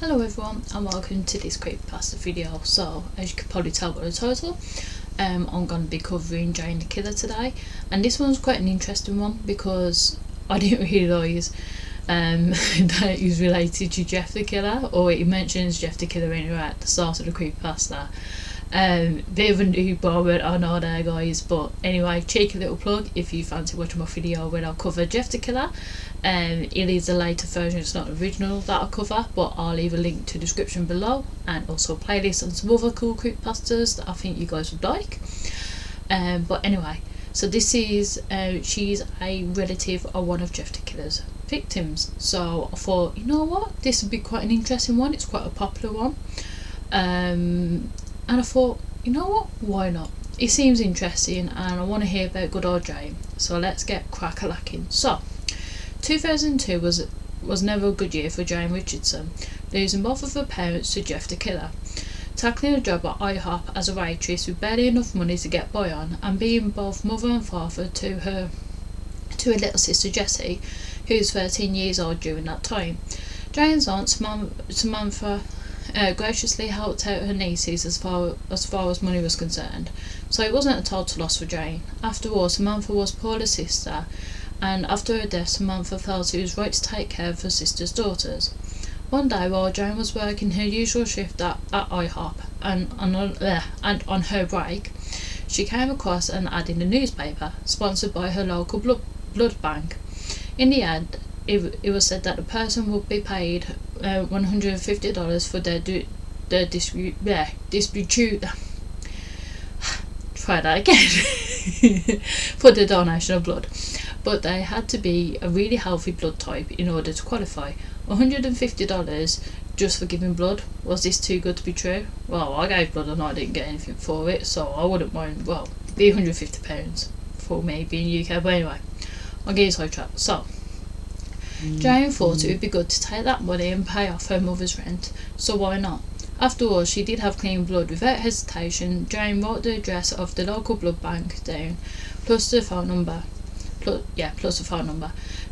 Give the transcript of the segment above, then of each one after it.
Hello everyone and welcome to this creepypasta video. So as you can probably tell by the title, I'm going to be covering Jane the Killer today, and this one's quite an interesting one because I didn't realise that he's related to Jeff the Killer, or he mentions Jeff the Killer anyway at the start of the creepypasta. Bit of a new moment, I know there guys, but anyway, cheeky little plug if you fancy watching my video where I'll cover Jeff the Killer. It is a later version, it's not the original that I'll cover, but I'll leave a link to the description below and also a playlist and some other cool creepypastas that I think you guys would like. But anyway, so this is she's a relative of one of Jeff the Killer's victims, so I thought, you know what, this would be quite an interesting one. It's quite a popular one, and I thought, you know what, why not? It seems interesting and I want to hear about good old Jane, so let's get crack-a-lacking. So 2002 was never a good year for Jane Richardson, losing both of her parents to Jeff the Killer, tackling a job at IHOP as a waitress with barely enough money to get by on, and being both mother and father to her little sister Jessie, who was 13 years old during that time. Jane's aunt Samantha graciously helped out her nieces as far as money was concerned, so it wasn't a total loss for Jane. After all, Samantha was Paula's sister, and after her death Samantha felt it was right to take care of her sister's daughters. One day while Jane was working her usual shift at IHOP and on her break, she came across an ad in the newspaper sponsored by her local blood bank. In the ad, it was said that the person would be paid $150 for their try that again for the donation of blood, but they had to be a really healthy blood type in order to qualify. $150 just for giving blood. Was this too good to be true? Well, I gave blood and I didn't get anything for it, so I wouldn't mind. Well, it'd be £150 for me being UK, but anyway, I'll get sidetracked. So Jane thought it would be good to take that money and pay off her mother's rent, so why not? After all, she did have clean blood. Without hesitation, Jane wrote the address of the local blood bank down, plus the phone number.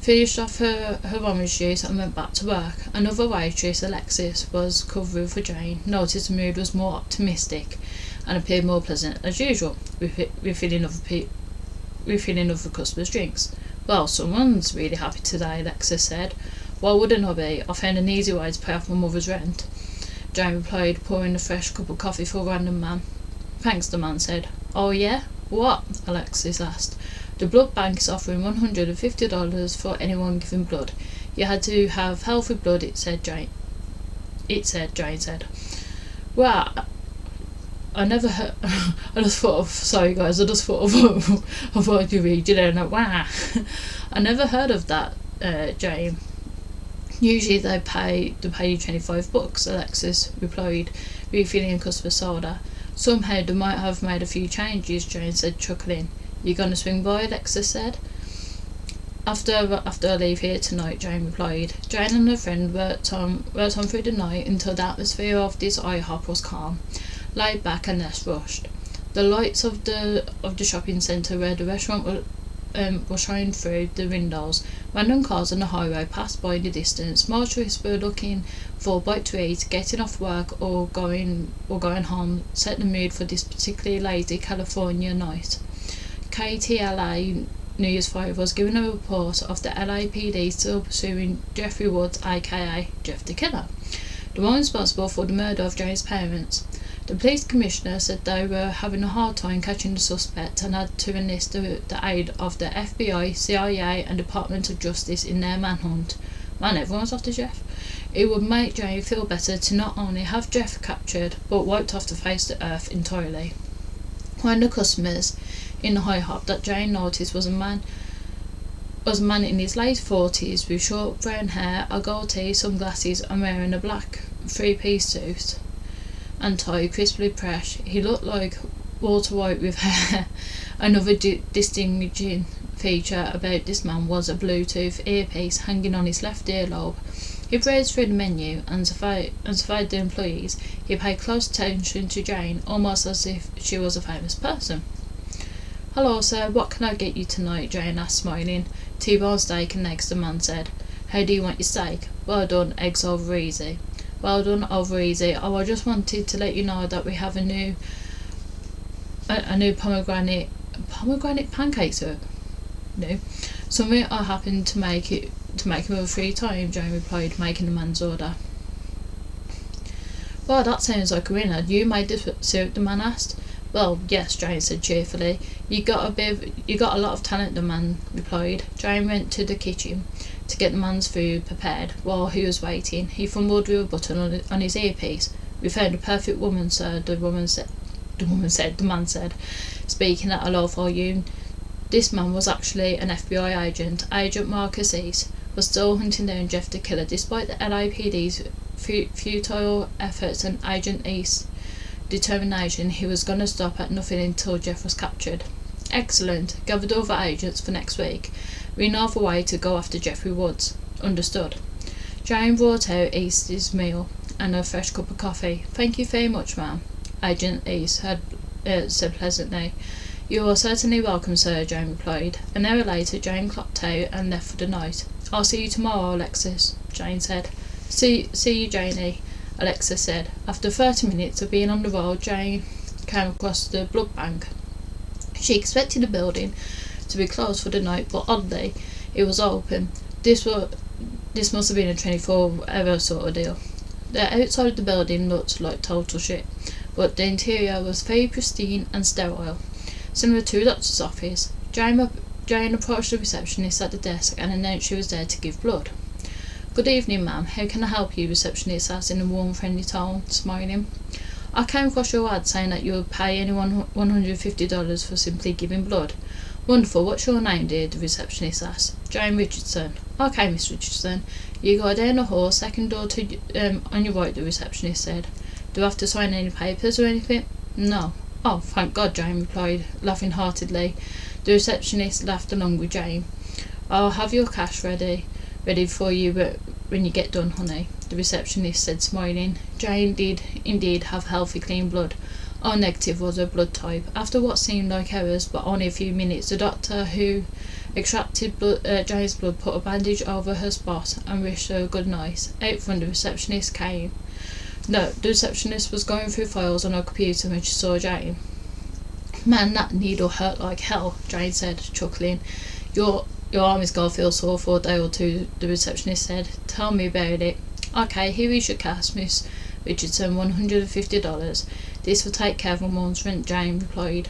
Finished off her orange juice and went back to work. Another waitress, Alexis, was covering for Jane, noticed the mood was more optimistic and appeared more pleasant as usual, refilling other customers' drinks. Well, someone's really happy today, Alexis said. Why wouldn't I be? I found an easy way to pay off my mother's rent, Jane replied, pouring a fresh cup of coffee for a random man. Thanks, the man said. Oh yeah? What? Alexis asked. The blood bank is offering $150 for anyone giving blood. You had to have healthy blood, Jane said. Well, I never heard. I just thought of. Sorry guys, I just thought of what you read. You know, wow. I never heard of that, Jane. Usually they pay you $25, Alexis replied, refilling a customer's soda. Somehow they might have made a few changes, Jane said, chuckling. You gonna swing by? Alexis said. After I leave here tonight, Jane replied. Jane and her friend worked on through the night until the atmosphere of this IHOP was calm, laid back and less rushed. The lights of the shopping centre where the restaurant were shining through the windows. Random cars on the highway passed by in the distance. Motorists were looking for a bite to eat, getting off work or going home set the mood for this particularly lazy California night. KTLA News 5 was given a report of the LAPD still pursuing Jeffrey Woods, aka Jeff the Killer, the one responsible for the murder of Jane's parents. The police commissioner said they were having a hard time catching the suspect and had to enlist the aid of the FBI, CIA and Department of Justice in their manhunt. Man, everyone's after Jeff. It would make Jane feel better to not only have Jeff captured, but wiped off the face of the earth entirely. One of the customers in the IHOP that Jane noticed was a man in his late 40s with short brown hair, a goatee, sunglasses and wearing a black three-piece suit and tie, crisply pressed. He looked like Walter White with hair. Another distinguishing feature about this man was a Bluetooth earpiece hanging on his left earlobe. He browsed through the menu and surveyed the employees. He paid close attention to Jane, almost as if she was a famous person. Hello sir, what can I get you tonight? Jane asked, smiling. T-bone steak and eggs, the man said. How do you want your steak? Well done, eggs over easy. Well done, over easy. Oh, I just wanted to let you know that we have a new pomegranate pancake syrup. No, something I happened to make him a free time, Jane replied, making the man's order. Well, that sounds like a winner. You made the syrup, the man asked. Well, yes, Jane said cheerfully. You got a lot of talent, the man replied. Jane went to the kitchen to get the man's food prepared. While he was waiting, he fumbled with a button on his earpiece. We found a perfect woman, sir, the man said, speaking at a low volume. This man was actually an FBI agent. Agent Marcus East was still hunting down Jeff the Killer, despite the LAPD's futile efforts and Agent East's determination. He was going to stop at nothing until Jeff was captured. Excellent. Gathered other agents for next week. We know of a way to go after Jeffrey Woods. Understood. Jane brought out East's meal and a fresh cup of coffee. Thank you very much, ma'am, Agent East had said pleasantly. You are certainly welcome, sir, Jane replied. An hour later, Jane clocked out and left for the night. I'll see you tomorrow, Alexis, Jane said. See you, Janie, Alexis said. After 30 minutes of being on the road, Jane came across the blood bank. She expected the building to be closed for the night, but oddly, it was open. This must have been a 24-hour sort of deal. The outside of the building looked like total shit, but the interior was very pristine and sterile, similar to a doctor's office. Jane approached the receptionist at the desk and announced she was there to give blood. Good evening, ma'am. How can I help you? Receptionist asked in a warm, friendly tone, smiling. I came across your ad saying that you would pay anyone $150 for simply giving blood. Wonderful. What's your name, dear? The receptionist asked. Jane Richardson. Okay, Miss Richardson. You go down the hall, second door to on your right, the receptionist said. Do I have to sign any papers or anything? No. Oh, thank God, Jane replied, laughing heartedly. The receptionist laughed along with Jane. I'll have your cash ready for you when you get done, honey, the receptionist said, smiling. Jane did indeed have healthy, clean blood. O negative was her blood type. After what seemed like hours, but only a few minutes, the doctor who extracted Jane's blood put a bandage over her spot and wished her good night. Out front, the receptionist came. No, the receptionist was going through files on her computer when she saw Jane. Man, that needle hurt like hell, Jane said, chuckling. Your arm is going to feel sore for a day or two, the receptionist said. Tell me about it. Okay, here is your cash, Miss Richardson, $150. This will take care of a month's rent, Jane replied.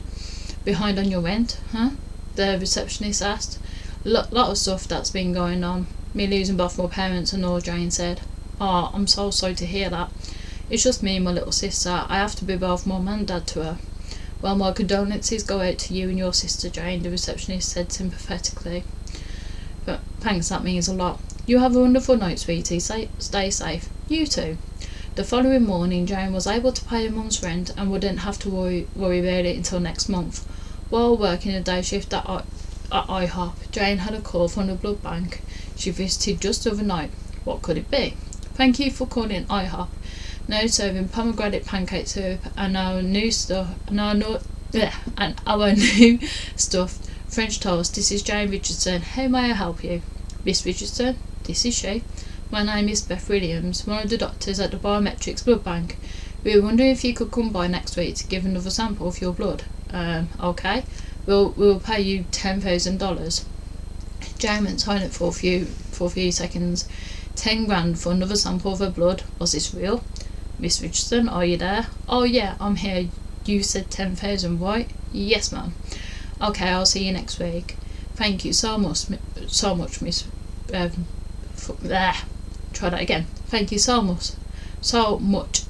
Behind on your rent, huh? The receptionist asked. Lot of stuff that's been going on. Me losing both my parents and all, Jane said. Oh, I'm so sorry to hear that. It's just me and my little sister. I have to be both mum and dad to her. Well, my condolences go out to you and your sister, Jane, the receptionist said sympathetically. But thanks, that means a lot. You have a wonderful night, sweetie. Stay safe. You too. The following morning, Jane was able to pay her mum's rent and wouldn't have to worry about it until next month. While working a day shift at IHOP, Jane had a call from the blood bank she visited just overnight. What could it be? Thank you for calling IHOP. Now serving pomegranate pancake syrup and our new stuffed French toast. This is Jane Richardson. How may I help you? Miss Richardson, this is she. My name is Beth Williams, one of the doctors at the Biometrics Blood Bank. We were wondering if you could come by next week to give another sample of your blood. Okay. We'll pay you $10,000. Jane went silent for a few seconds. 10 grand for another sample of her blood. Was this real? Miss Richardson, are you there? Oh yeah, I'm here. You said 10,000, right? Yes, ma'am. Okay, I'll see you next week. Thank you so much, Miss. Try that again. Thank you so much,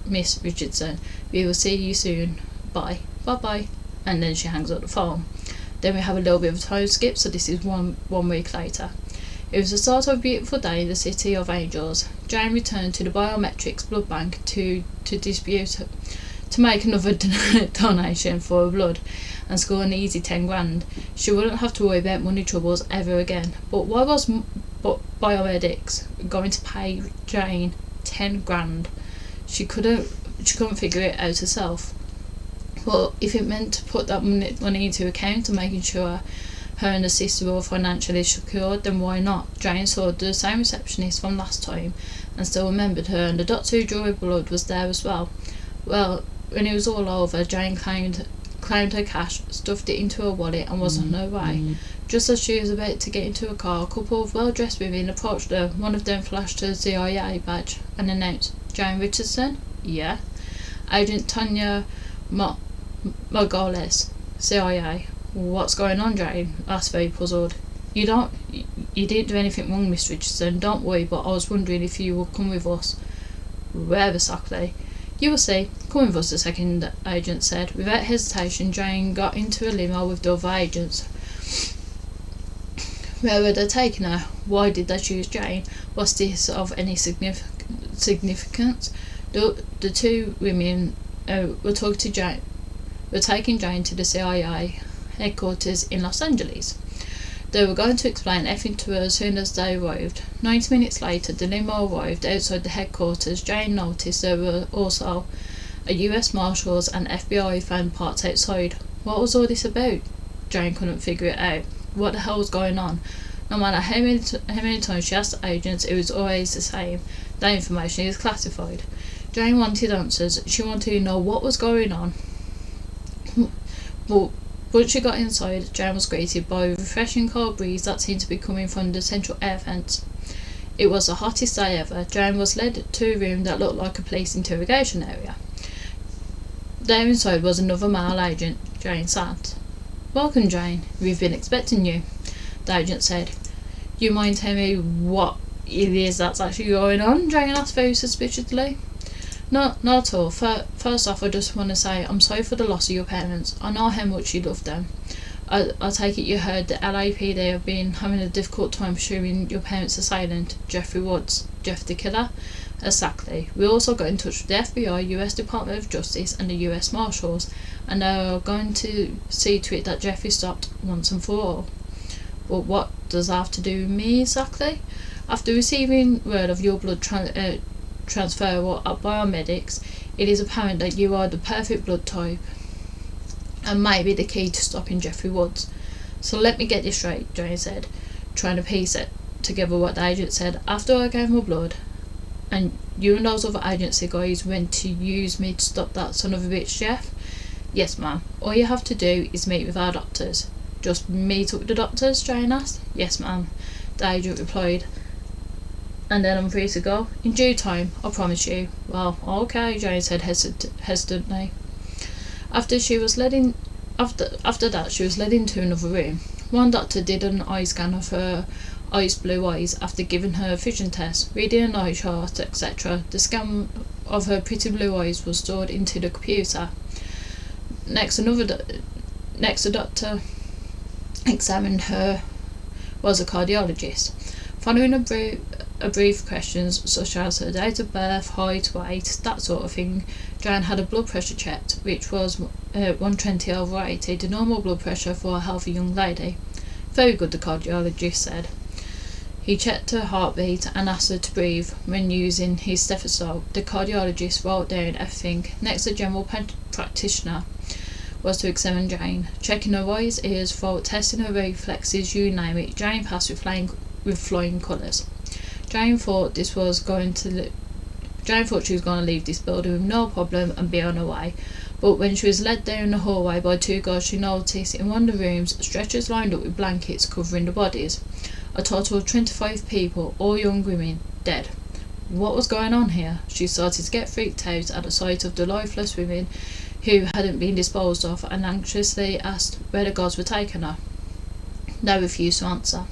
Miss Richardson. We will see you soon. Bye. Bye. And then she hangs up the phone. Then we have a little bit of a time skip, so this is one week later. It was the start of a beautiful day in the City of Angels. Jane returned to the Biometrics Blood Bank to make another donation for her blood and score an easy 10 grand. She wouldn't have to worry about money troubles ever again. But why was Biomedics going to pay Jane 10 grand? She couldn't figure it out herself. But if it meant to put that money into account and making sure her and the sister were financially secured, then why not? Jane saw the same receptionist from last time and still remembered her, and the doctor who drew her blood was there as well. Well, when it was all over, Jane claimed her cash, stuffed it into her wallet, and was on her way. Just as she was about to get into a car, a couple of well-dressed women approached her. One of them flashed her CIA badge and announced, "Jane Richardson?" "Yeah." "Agent Tanya Margolis, CIA." "What's going on, Jane?" asked, very puzzled. You didn't do anything wrong, Miss Richardson, don't worry, but I was wondering if you would come with us." "Where exactly?" "You will see. Come with us," the second agent said. Without hesitation, Jane got into a limo with the other agents. Where were they taking her? Why did they choose Jane? Was this of any significance? The two women were taking Jane to the CIA headquarters in Los Angeles. They were going to explain everything to her as soon as they arrived. 90 minutes later, the limo arrived outside the headquarters. Jane noticed there were also a US Marshals and FBI van parked outside. What was all this about? Jane couldn't figure it out. What the hell was going on? No matter how many times she asked the agents, it was always the same. That information is classified. Jane wanted answers. She wanted to know what was going on. But once she got inside, Jane was greeted by a refreshing cold breeze that seemed to be coming from the central air vents. It was the hottest day ever. Jane was led to a room that looked like a police interrogation area. There inside was another male agent. Jane sat. "Welcome, Jane. We've been expecting you," the agent said. "You mind telling me what it is that's actually going on?" Jane asked very suspiciously. Not at all. First off, I just want to say I'm sorry for the loss of your parents. I know how much you love them. I take it you heard the LAPD have been having a difficult time pursuing your parents' assailant, Jeffrey Woods. Jeff the Killer? Exactly. We also got in touch with the FBI, US Department of Justice and the US Marshals, and they are going to see to it that Jeffrey stopped once and for all. But what does that have to do with me exactly? After receiving word of your blood transfer by our medics, it is apparent that you are the perfect blood type and may be the key to stopping Jeffrey Woods. So let me get this straight, Jane said, trying to piece it together what the agent said. After I gave my blood, and you and those other agency guys went to use me to stop that son of a bitch, Jeff? Yes, ma'am. All you have to do is meet with our doctors. Just meet up with the doctors? Jane asked. Yes, ma'am, the agent replied. And then I'm free to go? In due time, I promise you. Well, okay, Jane said hesitantly. After that, she was led into another room. One doctor did an eye scan of her blue eyes after giving her a vision test, reading an eye chart, etc. The scan of her pretty blue eyes was stored into the computer. Next, a doctor examined her was a cardiologist. Following a brief questions such as her date of birth, height, weight, that sort of thing, Jane had a blood pressure checked, which was 120/80, the normal blood pressure for a healthy young lady. Very good, the cardiologist said. He checked her heartbeat and asked her to breathe when using his stethoscope. The cardiologist wrote down everything. Next, the general practitioner was to examine Jane, checking her eyes, ears, throat, testing her reflexes, you name it. Jane passed with flying colours. Jane thought she was going to leave this building with no problem and be on her way. But when she was led down the hallway by two guards, she noticed in one of the rooms stretchers lined up with blankets covering the bodies. A total of 25 people, all young women, dead. What was going on here? She started to get freaked out at the sight of the lifeless women who hadn't been disposed of, and anxiously asked where the guards were taking her. They refused to answer.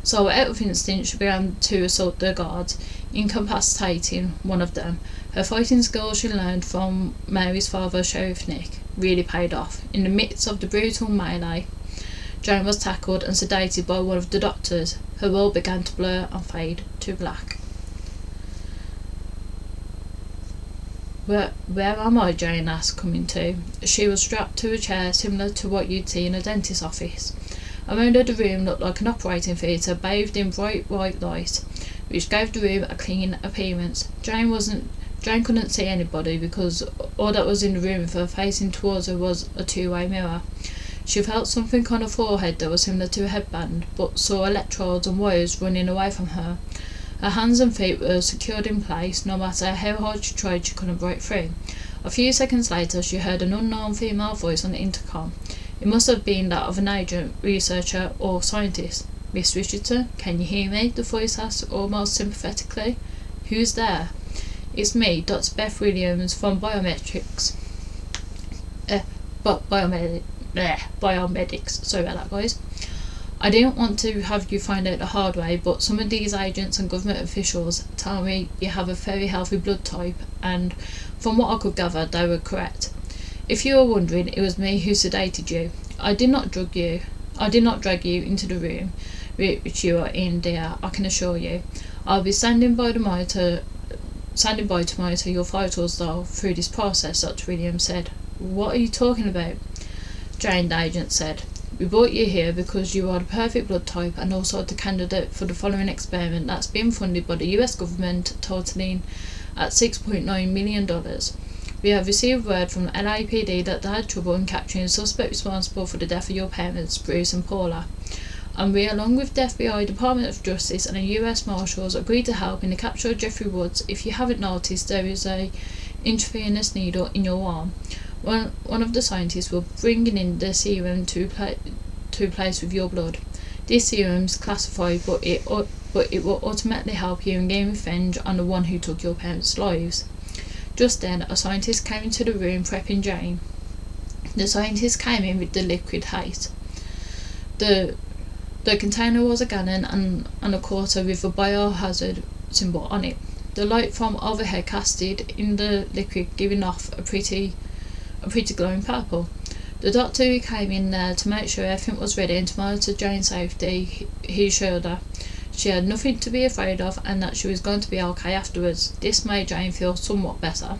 So out of instinct, she began to assault the guards, incapacitating one of them. Her fighting skills she learned from Mary's father, Sheriff Nick, really paid off. In the midst of the brutal melee, Jane was tackled and sedated by one of the doctors. Her world began to blur and fade to black. Where am I? Jane asked, coming to. She was strapped to a chair similar to what you'd see in a dentist's office. Around her, the room looked like an operating theatre, bathed in bright white light, which gave the room a clean appearance. Jane couldn't see anybody because all that was in the room with her facing towards her was a two-way mirror. She felt something on her forehead that was similar to a headband, but saw electrodes and wires running away from her. Her hands and feet were secured in place. No matter how hard she tried, she couldn't break free. A few seconds later, she heard an unknown female voice on the intercom. It must have been that of an agent, researcher, or scientist. "Miss Richardson, can you hear me?" the voice asked, almost sympathetically. "Who's there?" "It's me, Dr. Beth Williams from Biomedics. Biomedics. Sorry about that, guys. I didn't want to have you find out the hard way, but some of these agents and government officials tell me you have a very healthy blood type, and from what I could gather, they were correct. If you were wondering, it was me who sedated you. I did not drag you into the room which you are in, dear, I can assure you. I'll be standing by to monitor your vitals, though, through this process," Dr. Williams said. "What are you talking about?" Jane, the agent said. "We brought you here because you are the perfect blood type and also the candidate for the following experiment that's been funded by the US government, totaling at $6.9 million. We have received word from the LAPD that they had trouble in capturing the suspect responsible for the death of your parents, Bruce and Paula. And we, along with the FBI, Department of Justice and the US Marshals, agreed to help in the capture of Jeffrey Woods. If you haven't noticed, there is a intravenous needle in your arm. One of the scientists will bring in the serum to place with your blood. This serum is classified, but it will ultimately help you in getting revenge on the one who took your parents' lives." Just then, a scientist came into the room, prepping Jane. The scientist came in with the liquid haze. The container was a gallon and a quarter with a biohazard symbol on it. The light from overhead casted in the liquid, giving off a pretty glowing purple. The doctor who came in there to make sure everything was ready and to monitor Jane's safety, he assured her she had nothing to be afraid of and that she was going to be okay afterwards. This made Jane feel somewhat better.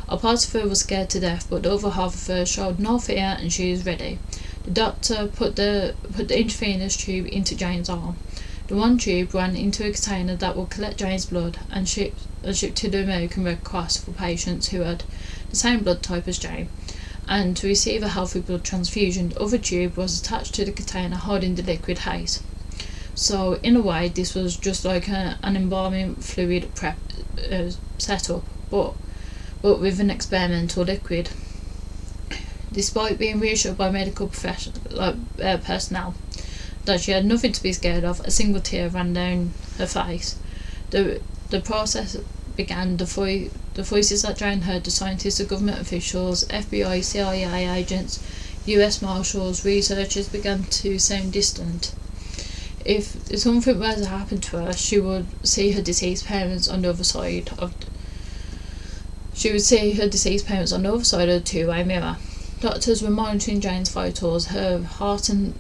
A part of her was scared to death, but the other half of her showed no fear and she was ready. The doctor put the intravenous tube into Jane's arm. The one tube ran into a container that would collect Jane's blood and shipped to the American Red Cross for patients who had the same blood type as Jane. And to receive a healthy blood transfusion, the other tube was attached to the container holding the liquid haze. So, in a way, this was just like an embalming fluid prep setup, but with an experimental liquid. Despite being reassured by medical personnel that she had nothing to be scared of, a single tear ran down her face. The process began. The voices that Jane heard, the scientists, the government officials, FBI, CIA agents, US Marshals, researchers, began to sound distant. If something were to happen to her, she would see her deceased parents on the other side of the two-way mirror. Doctors were monitoring Jane's vitals, her heart and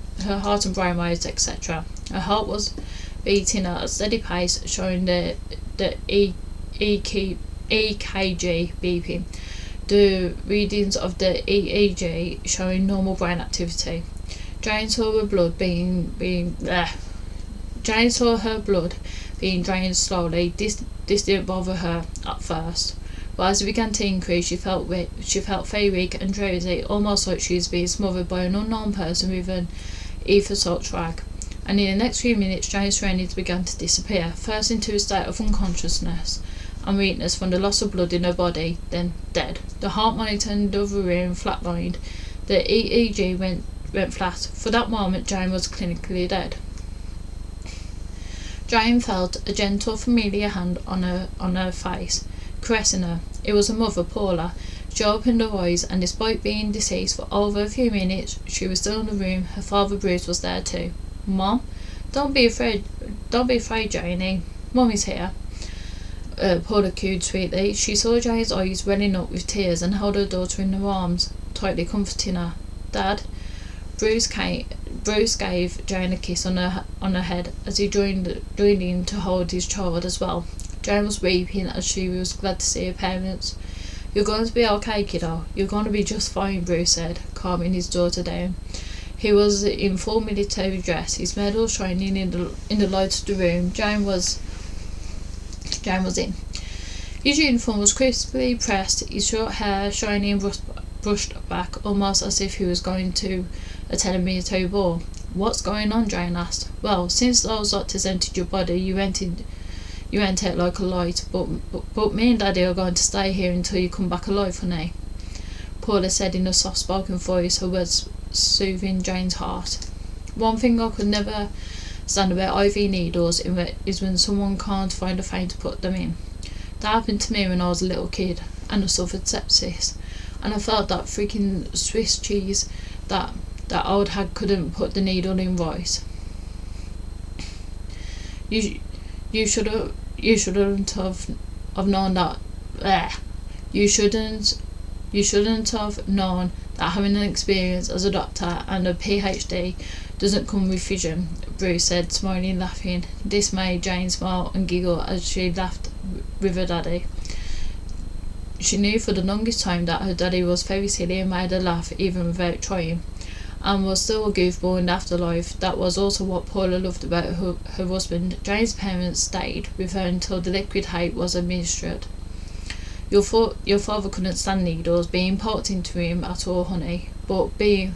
brain waves, etc. Her heart was beating at a steady pace, showing the EKG beeping. The readings of the EEG showing normal brain activity. Jane saw her blood being drained slowly. This didn't bother her at first, but as it began to increase, she felt very weak and drowsy, almost like she was being smothered by an unknown person with an ether salt rag. And in the next few minutes, Jane's surroundings began to disappear, first into a state of unconsciousness and weakness from the loss of blood in her body, then dead. The heart monitor in the other room flatlined. The EEG went flat. For that moment, Jane was clinically dead. Jane felt a gentle, familiar hand on her face, caressing her. It was her mother, Paula. She opened her eyes, and despite being deceased for over a few minutes, she was still in the room. Her father, Bruce, was there too. "Mom, don't be afraid, Janie. Mummy's here," Paula cooed sweetly. She saw Jane's eyes welling up with tears and held her daughter in her arms, tightly comforting her. "Dad," Bruce gave Jane a kiss on her head as he joined in to hold his child as well. Jane was weeping as she was glad to see her parents. "You're going to be okay, kiddo. You're going to be just fine," Bruce said, calming his daughter down. He was in full military dress, his medal shining in the light of the room Jane was in. His uniform was crisply pressed, his short hair shiny and brushed back, almost as if he was going to a telemeter ball. What's going on? Jane asked. Well, since those doctors entered your body, you went out like a light, but me and Daddy are going to stay here until you come back alive, honey, Paula said in a soft-spoken voice, her words soothing Jane's heart. One thing I could never stand about IV needles is when someone can't find a vein to put them in. That happened to me when I was a little kid, and I suffered sepsis, and I felt that freaking Swiss cheese that old hag couldn't put the needle in right. You shouldn't have known that. You shouldn't have known that having an experience as a doctor and a PhD doesn't come with vision, Bruce said, smiling and laughing. This made Jane smile and giggle as she laughed with her daddy. She knew for the longest time that her daddy was very silly and made her laugh even without trying, and was still a goofball in afterlife. That was also what Paula loved about her husband. Jane's parents stayed with her until the liquid hate was administered. Your father couldn't stand needles being poked into him at all, honey, but getting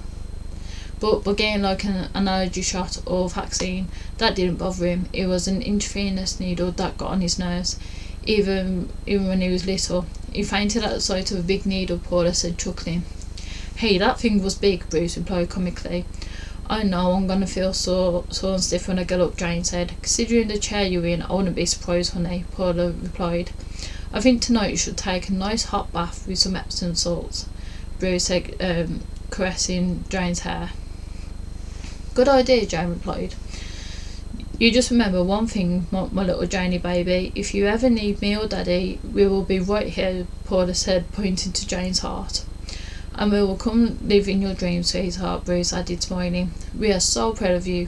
like an allergy shot or vaccine, that didn't bother him. It was an intravenous needle that got on his nerves, even when he was little. He fainted at the sight of a big needle, Paula said, chuckling. Hey, that thing was big, Bruce replied comically. I know, I'm gonna feel sore and stiff when I get up, Jane said. Considering the chair you're in, I wouldn't be surprised, honey, Paula replied. I think tonight you should take a nice hot bath with some Epsom salts, Bruce said, caressing Jane's hair. Good idea, Jane replied. You just remember one thing, my little Janey baby. If you ever need me or Daddy, we will be right here, Paula said, pointing to Jane's heart. And we will come live in your dreams, sweetheart, Bruce added, smiling. We are so proud of you.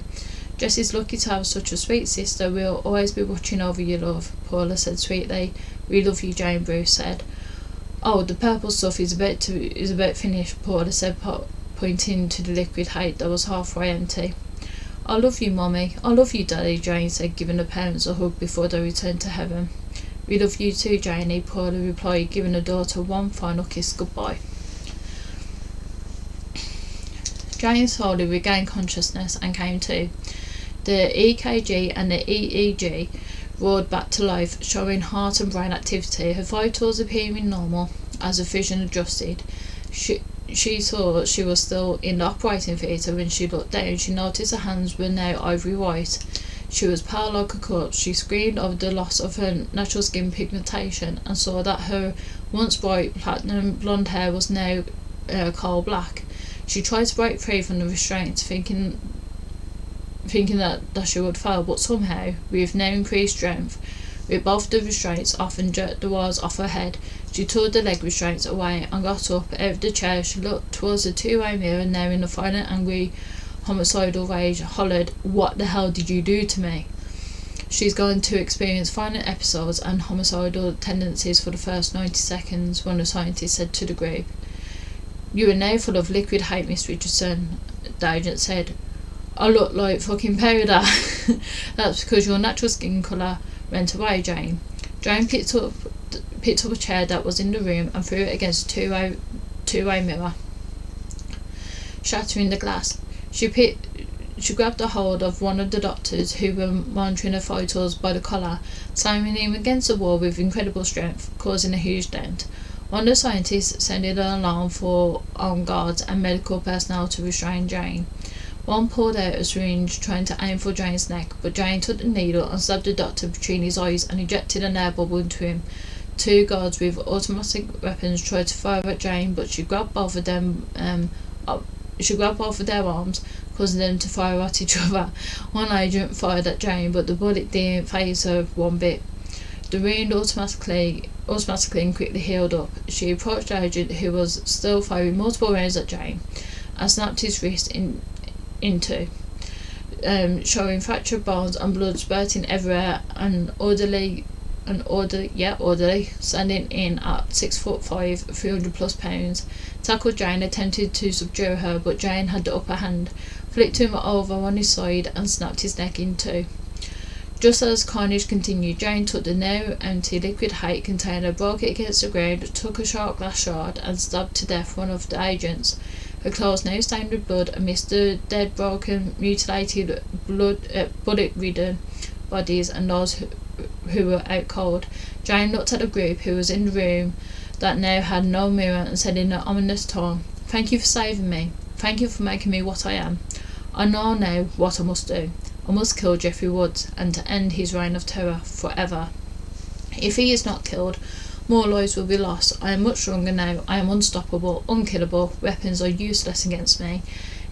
Jessie's lucky to have such a sweet sister. We'll always be watching over you, love, Paula said sweetly. We love you, Jane, Bruce said. Oh, the purple stuff is about finished, Paula said, pointing to the liquid hate that was halfway empty. I love you, Mommy. I love you, Daddy, Jane said, giving her parents a hug before they returned to heaven. We love you too, Janey, Paula replied, giving her daughter one final kiss goodbye. Jane slowly regained consciousness and came to. The EKG and the EEG roared back to life, showing heart and brain activity, her vitals appearing normal as her vision adjusted. She saw she was still in the operating theatre. When she looked down, she noticed her hands were now ivory white. She was pale like a corpse. She screamed over the loss of her natural skin pigmentation and saw that her once bright platinum blonde hair was now coal black. She tried to break free from the restraints, thinking that she would fail, but somehow, with now increased strength, with both the restraints off and jerked the wires off her head, she tore the leg restraints away and got up out of the chair. She looked towards the two-way mirror and now in a violent, angry, homicidal rage hollered, "What the hell did you do to me?" She's going to experience violent episodes and homicidal tendencies for the first 90 seconds, one of the scientists said to the group. You are now full of liquid hate, Miss Richardson, the agent said. I look like fucking powder. That's because your natural skin colour went away, Jane. Jane picked up a chair that was in the room and threw it against a two-way mirror, shattering the glass. She grabbed a hold of one of the doctors who were monitoring her vitals by the collar, slamming him against the wall with incredible strength, causing a huge dent. One of the scientists sounded an alarm for armed guards and medical personnel to restrain Jane. One pulled out a syringe, trying to aim for Jane's neck, but Jane took the needle and stabbed the doctor between his eyes and injected an air bubble into him. Two guards with automatic weapons tried to fire at Jane, but she grabbed both of their arms, causing them to fire at each other. One agent fired at Jane, but the bullet didn't faze her one bit. The wound automatically and quickly healed up. She approached the agent, who was still firing multiple rounds at Jane, and snapped his wrist into, showing fractured bones and blood spurting everywhere. An orderly, standing in at 6'5", 300+ pounds, tackled Jane, attempted to subdue her, but Jane had the upper hand, flipped him over on his side and snapped his neck in two. Just as carnage continued, Jane took the now empty liquid hate container, broke it against the ground, took a sharp glass shard and stabbed to death one of the agents. Her clothes now stained with blood amidst the dead, broken, mutilated, bullet-ridden bodies and those who were out cold. Jane looked at the group who was in the room that now had no mirror and said in an ominous tone, "Thank you for saving me. Thank you for making me what I am. I know now what I must do. I must kill Jeffrey Woods and to end his reign of terror forever. If he is not killed, more lives will be lost. I am much stronger now. I am unstoppable, unkillable. Weapons are useless against me.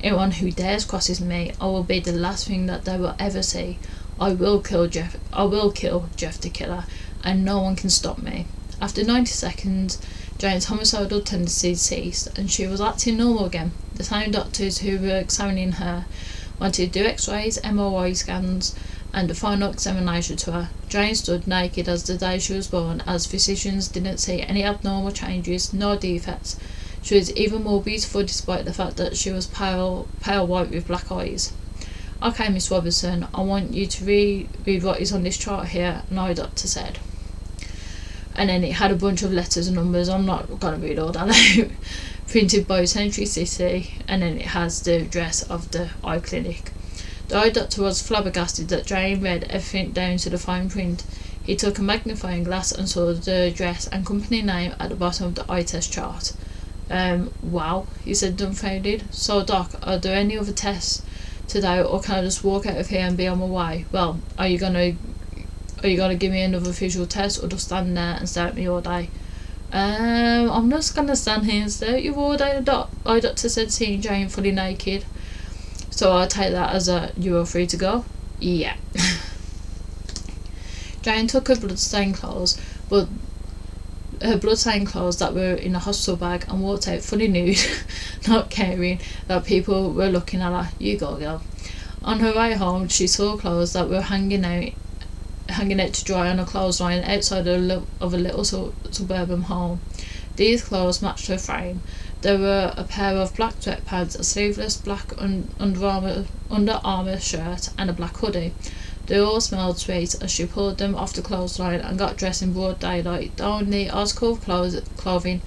Anyone who dares crosses me, I will be the last thing that they will ever see. I will kill Jeff the Killer, and no one can stop me." After 90 seconds, Jane's homicidal tendencies ceased, and she was acting normal again. The same doctors who were examining her wanted to do x-rays, MRI scans, and a final examination to her. Jane stood naked as the day she was born, as physicians didn't see any abnormal changes, no defects. She was even more beautiful despite the fact that she was pale white with black eyes. "Okay, Miss Robertson, I want you to read what is on this chart here," the doctor said. And then it had a bunch of letters and numbers. I'm not going to read all that out. Printed by Century City, and then it has the address of the eye clinic. The eye doctor was flabbergasted that Jane read everything down to the fine print. He took a magnifying glass and saw the address and company name at the bottom of the eye test chart. Wow, he said, dumbfounded. "So, Doc, are there any other tests today, or can I just walk out of here and be on my way? Well, are you gonna give me another visual test, or just stand there and stare at me all day?" I'm just gonna stand here and stare at you all day," the eye doctor said, seeing Jane fully naked. "So I'll take that as you are free to go?" "Yeah." Jane took her blood-stained clothes that were in a hospital bag and walked out fully nude, not caring that people were looking at her. "You go, girl." On her way home, she saw clothes that were hanging out to dry on a clothesline outside of a little suburban home. These clothes matched her frame. There were a pair of black sweatpants, a sleeveless black Under Armour shirt, and a black hoodie. They all smelled sweet as she pulled them off the clothesline and got dressed in broad daylight. The only article of clothing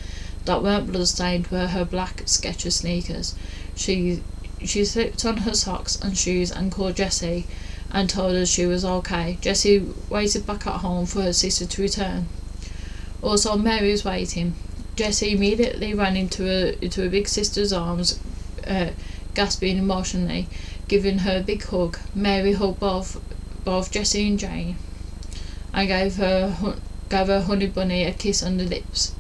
that weren't blood-stained were her black Skechers sneakers. She slipped on her socks and shoes and called Jessie and told her she was okay. Jessie waited back at home for her sister to return. Also, Mary was waiting. Jessie immediately ran into her big sister's arms, gasping emotionally, giving her a big hug. Mary hugged both Jessie and Jane and gave her Honey Bunny a kiss on the lips.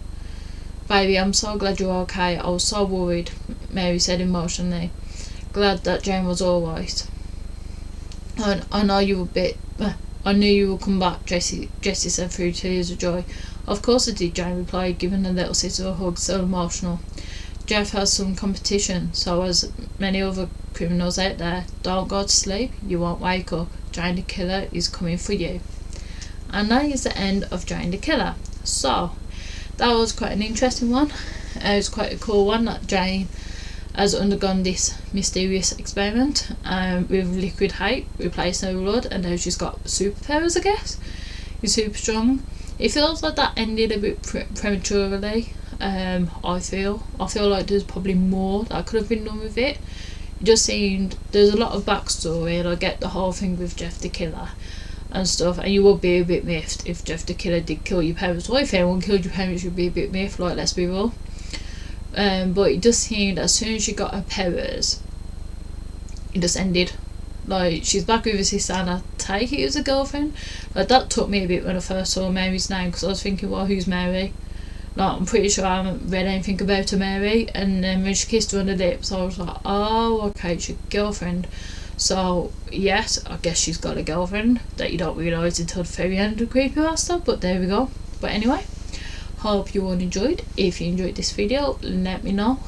"Baby, I'm so glad you're okay. I was so worried," Mary said emotionally, glad that Jane was all right. I knew you would come back," Jessie said through tears of joy. "Of course I did," Jane replied, giving her little sister a hug, so emotional. "Jeff has some competition, so as many other criminals out there. Don't go to sleep, you won't wake up. Jane the Killer is coming for you." And that is the end of Jane the Killer. So, that was quite an interesting one. It was quite a cool one that Jane has undergone this mysterious experiment with liquid hate, replaced her blood, and now she's got superpowers, I guess. She's super strong. It feels like that ended a bit prematurely. I feel like there's probably more that could have been done with it. It just seemed there's a lot of backstory, and I get the whole thing with Jeff the Killer and stuff, and you would be a bit miffed if Jeff the Killer did kill your parents, or if anyone killed your parents, you'd be a bit miffed, like, let's be real. But it just seemed as soon as she got her powers, it just ended. Like, she's back with her sister, and I take it as a girlfriend. Like, that took me a bit when I first saw Mary's name, because I was thinking, well, who's Mary? Like, I'm pretty sure I haven't read anything about her Mary. And then when she kissed her on the lips, I was like, oh, okay, she's a girlfriend. So, yes, I guess she's got a girlfriend that you don't realise until the very end of the creepypasta, but there we go. But anyway, hope you all enjoyed. If you enjoyed this video, let me know.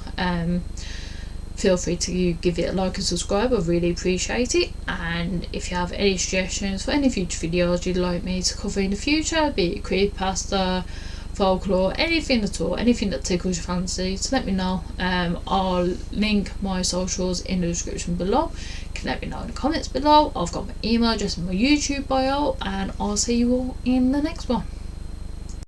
Feel free to give it a like and subscribe, I really appreciate it. And if you have any suggestions for any future videos you'd like me to cover in the future, be it creepypasta, folklore, anything at all, anything that tickles your fancy, so let me know. I'll link my socials in the description below. You can let me know in the comments below. I've got my email address in my YouTube bio, and I'll see you all in the next one.